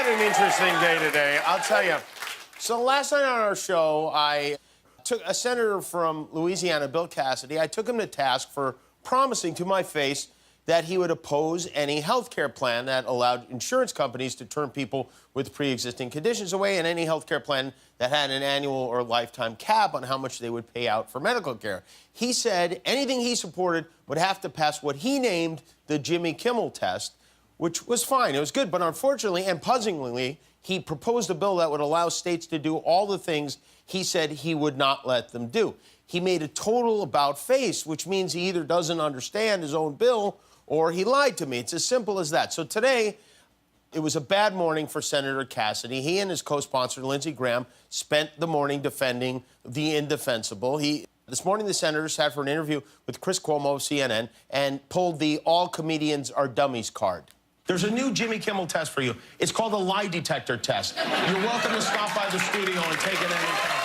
an interesting day today, I'll tell you. So last night on our show, I took a senator from Louisiana, Bill Cassidy. I took him to task for promising to my face that he would oppose any health care plan that allowed insurance companies to turn people with pre-existing conditions away, and any health care plan that had an annual or lifetime cap on how much they would pay out for medical care. He said anything he supported would have to pass what he named the Jimmy Kimmel test, which was fine. It was good, but unfortunately and puzzlingly, he proposed a bill that would allow states to do all the things he said he would not let them do. He made a total about-face, which means he either doesn't understand his own bill or he lied to me. It's as simple as that. So today, it was a bad morning for Senator Cassidy. He and his co-sponsor, Lindsey Graham, spent the morning defending the indefensible. This morning, the senator sat for an interview with Chris Cuomo of CNN and pulled the all comedians are dummies card. There's a new Jimmy Kimmel test for you. It's called a lie detector test. You're welcome to stop by the studio and take it anytime.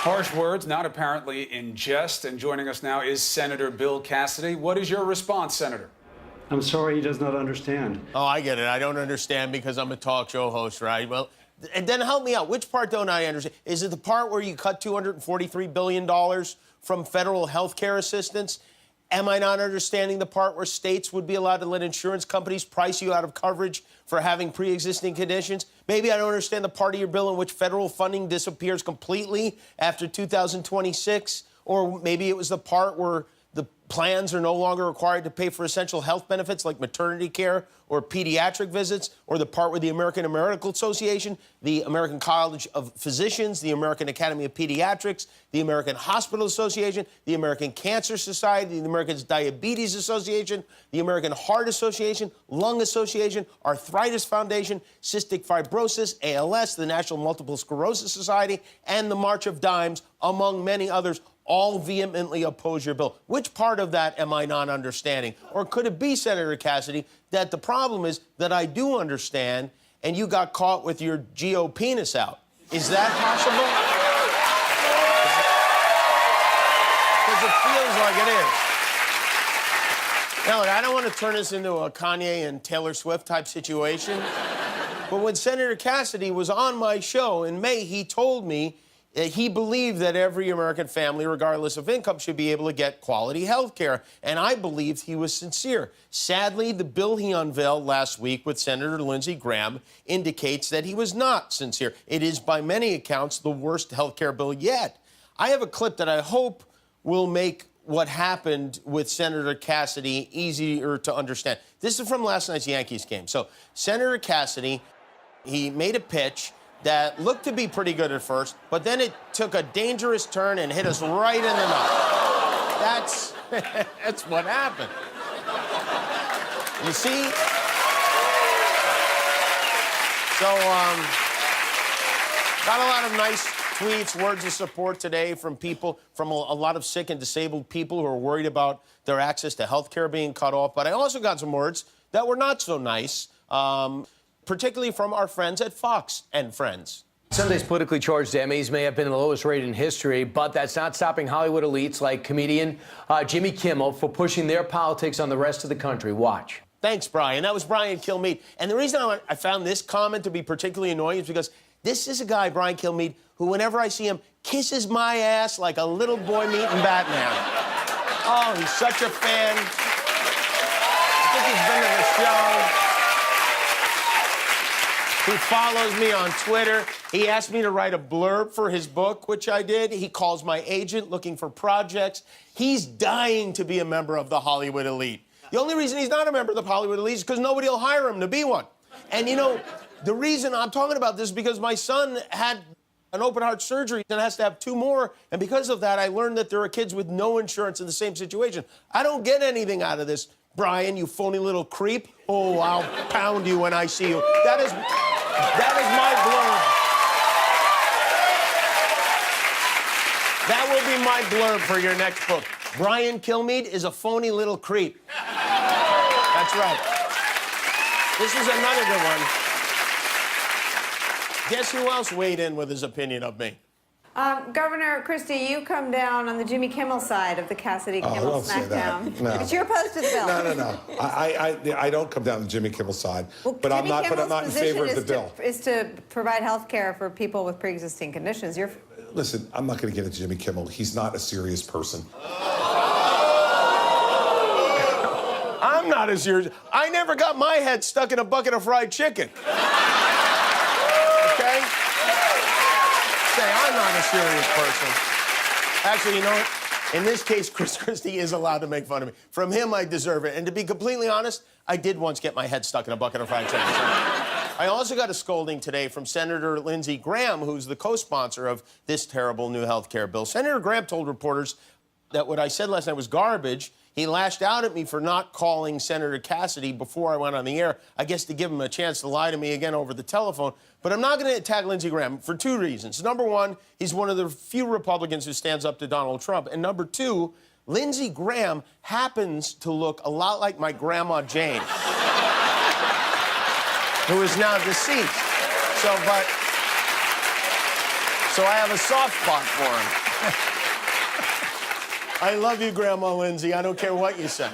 Harsh words, not apparently in jest. And joining us now is Senator Bill Cassidy. What is your response, Senator? I'm sorry he does not understand. Oh, I get it. I don't understand because I'm a talk show host, right? Well, and then help me out. Which part don't I understand? Is it the part where you cut $243 billion from federal health care assistance? Am I not understanding the part where states would be allowed to let insurance companies price you out of coverage for having pre-existing conditions? Maybe I don't understand the part of your bill in which federal funding disappears completely after 2026. Or maybe it was the part where the plans are no longer required to pay for essential health benefits like maternity care or pediatric visits, or the part where the American Medical Association, the American College of Physicians, the American Academy of Pediatrics, the American Hospital Association, the American Cancer Society, the American Diabetes Association, the American Heart Association, Lung Association, Arthritis Foundation, Cystic Fibrosis, ALS, the National Multiple Sclerosis Society, and the March of Dimes, among many others, all vehemently oppose your bill. Which part of that am I not understanding? Or could it be, Senator Cassidy, that the problem is that I do understand and you got caught with your Geo penis out? Is that possible? Because it feels like it is. Now, look, I don't want to turn this into a Kanye and Taylor Swift type situation, but when Senator Cassidy was on my show in May, he told me he believed that every American family, regardless of income, should be able to get quality health care, and I believed he was sincere. Sadly, the bill he unveiled last week with Senator Lindsey Graham indicates that he was not sincere. It is, by many accounts, the worst health care bill yet. I have a clip that I hope will make what happened with Senator Cassidy easier to understand. This is from last night's Yankees game. So Senator Cassidy, he made a pitch that looked to be pretty good at first, but then it took a dangerous turn and hit us right in the nuts. That's what happened. You see? So, got a lot of nice tweets, words of support today from people, from a lot of sick and disabled people who are worried about their access to health care being cut off. But I also got some words that were not so nice, particularly from our friends at Fox and Friends. Sunday's politically charged Emmys may have been the lowest rate in history, but that's not stopping Hollywood elites like comedian Jimmy Kimmel for pushing their politics on the rest of the country. Watch. Thanks, Brian. That was Brian Kilmeade. And the reason I found this comment to be particularly annoying is because this is a guy, Brian Kilmeade, who whenever I see him, kisses my ass like a little boy meeting Batman. Oh, he's such a fan. I think he's been to the show. He follows me on Twitter. He asked me to write a blurb for his book, which I did. He calls my agent looking for projects. He's dying to be a member of the Hollywood elite. The only reason he's not a member of the Hollywood elite is because nobody will hire him to be one. And, you know, the reason I'm talking about this is because my son had an open heart surgery and has to have 2 more. And because of that, I learned that there are kids with no insurance in the same situation. I don't get anything out of this, Brian, you phony little creep. Oh, I'll pound you when I see you. That is my blurb. That will be my blurb for your next book. Brian Kilmeade is a phony little creep. That's right. This is another good one. Guess who else weighed in with his opinion of me? Governor Christie, you come down on the Jimmy Kimmel side of the Cassidy-Kimmel don't say that. smackdown. No. But you're opposed to the bill. No. I don't come down the Jimmy Kimmel side, Well, but I'm not in favor of the bill. Is to provide health care for people with pre-existing conditions. Listen, I'm not going to get into Jimmy Kimmel. He's not a serious person. I'm not as serious. I never got my head stuck in a bucket of fried chicken. Okay? Say, I'm not a serious person. Actually, you know what? In this case, Christie is allowed to make fun of me. From him, I deserve it. And to be completely honest, I did once get my head stuck in a bucket of fried chicken. I also got a scolding today from Senator Lindsey Graham, who's the co-sponsor of this terrible new health care bill. Senator Graham told reporters that what I said last night was garbage. He lashed out at me for not calling Senator Cassidy before I went on the air, I guess to give him a chance to lie to me again over the telephone. But I'm not going to attack Lindsey Graham for two reasons. Number one, he's one of the few Republicans who stands up to Donald Trump. And number two, Lindsey Graham happens to look a lot like my grandma Jane, who is now deceased. So I have a soft spot for him. I love you, Grandma Lindsay. I don't care what you say.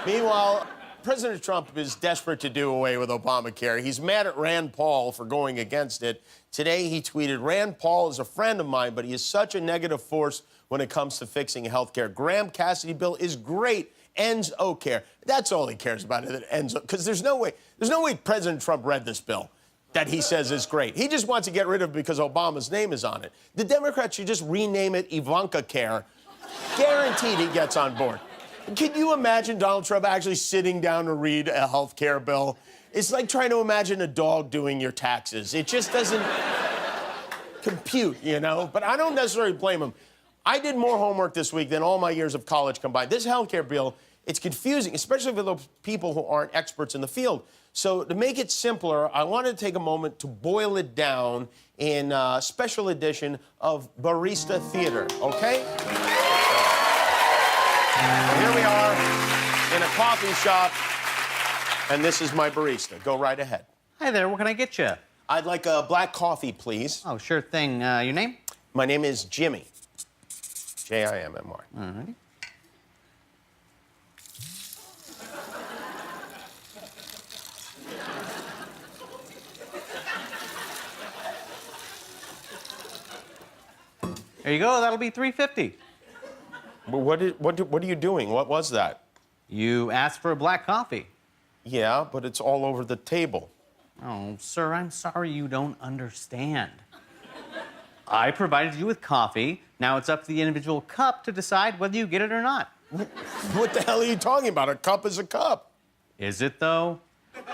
Meanwhile, President Trump is desperate to do away with Obamacare. He's mad at Rand Paul for going against it. Today, he tweeted, "Rand Paul is a friend of mine, but he is such a negative force when it comes to fixing health care. Graham-Cassidy bill is great, ends Obamacare." That's all he cares about, it ends, because there's no way President Trump read this bill that he says is great. He just wants to get rid of it because Obama's name is on it. The Democrats should just rename it Ivanka Care. Guaranteed he gets on board. Can you imagine Donald Trump actually sitting down to read a health care bill? It's like trying to imagine a dog doing your taxes. It just doesn't compute, you know? But I don't necessarily blame him. I did more homework this week than all my years of college combined. This health care bill, it's confusing, especially for those people who aren't experts in the field. So to make it simpler, I wanted to take a moment to boil it down in a special edition of Barista Theater, okay? Here we are in a coffee shop, and this is my barista. Go right ahead. Hi there, what can I get you? I'd like a black coffee, please. Oh, sure thing. Your name? My name is Jimmy. J-I-M-M-Y. All righty. There you go, that'll be $3.50. Well, what are you doing? What was that? You asked for a black coffee. Yeah, but it's all over the table. Oh, sir, I'm sorry you don't understand. I provided you with coffee. Now it's up to the individual cup to decide whether you get it or not. What the hell are you talking about? A cup is a cup. Is it, though?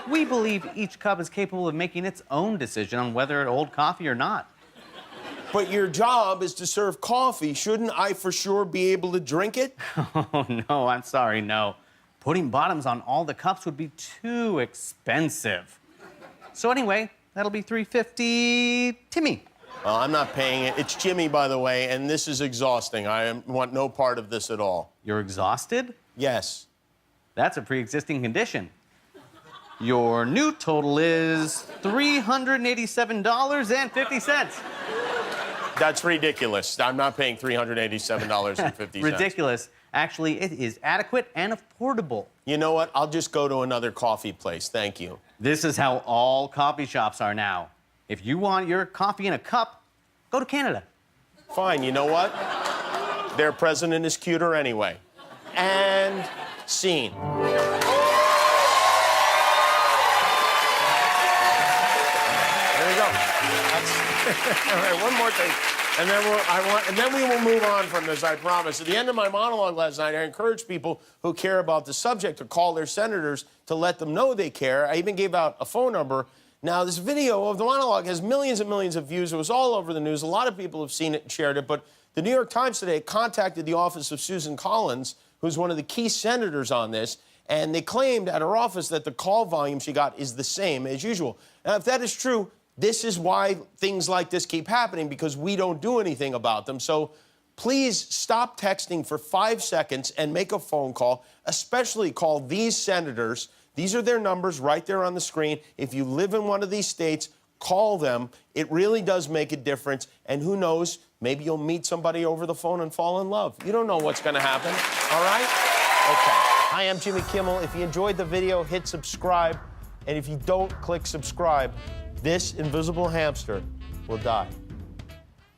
We believe each cup is capable of making its own decision on whether to hold coffee or not. But your job is to serve coffee. Shouldn't I for sure be able to drink it? Oh, no, I'm sorry, no. Putting bottoms on all the cups would be too expensive. So anyway, that'll be $3.50. Timmy. Well, I'm not paying it. It's Jimmy, by the way, and this is exhausting. I want no part of this at all. You're exhausted? Yes. That's a pre-existing condition. Your new total is $387.50. That's ridiculous. I'm not paying $387.50. Ridiculous. Actually, it is adequate and affordable. You know what? I'll just go to another coffee place. Thank you. This is how all coffee shops are now. If you want your coffee in a cup, go to Canada. Fine. You know what? Their president is cuter anyway. And scene. There you go. All right, one more thing. And then we will move on from this, I promise. At the end of my monologue last night, I encouraged people who care about the subject to call their senators to let them know they care. I even gave out a phone number. Now, this video of the monologue has millions and millions of views. It was all over the news. A lot of people have seen it and shared it. But the New York Times today contacted the office of Susan Collins, who's one of the key senators on this, and they claimed at her office that the call volume she got is the same as usual. Now, if that is true, this is why things like this keep happening, because we don't do anything about them. So please stop texting for 5 seconds and make a phone call, especially call these senators. These are their numbers right there on the screen. If you live in one of these states, Call them. It really does make a difference. And who knows, maybe you'll meet somebody over the phone and fall in love. You don't know what's going to happen, all right? Okay. Hi, I'm Jimmy Kimmel. If you enjoyed the video, hit subscribe. And if you don't click subscribe, this invisible hamster will die.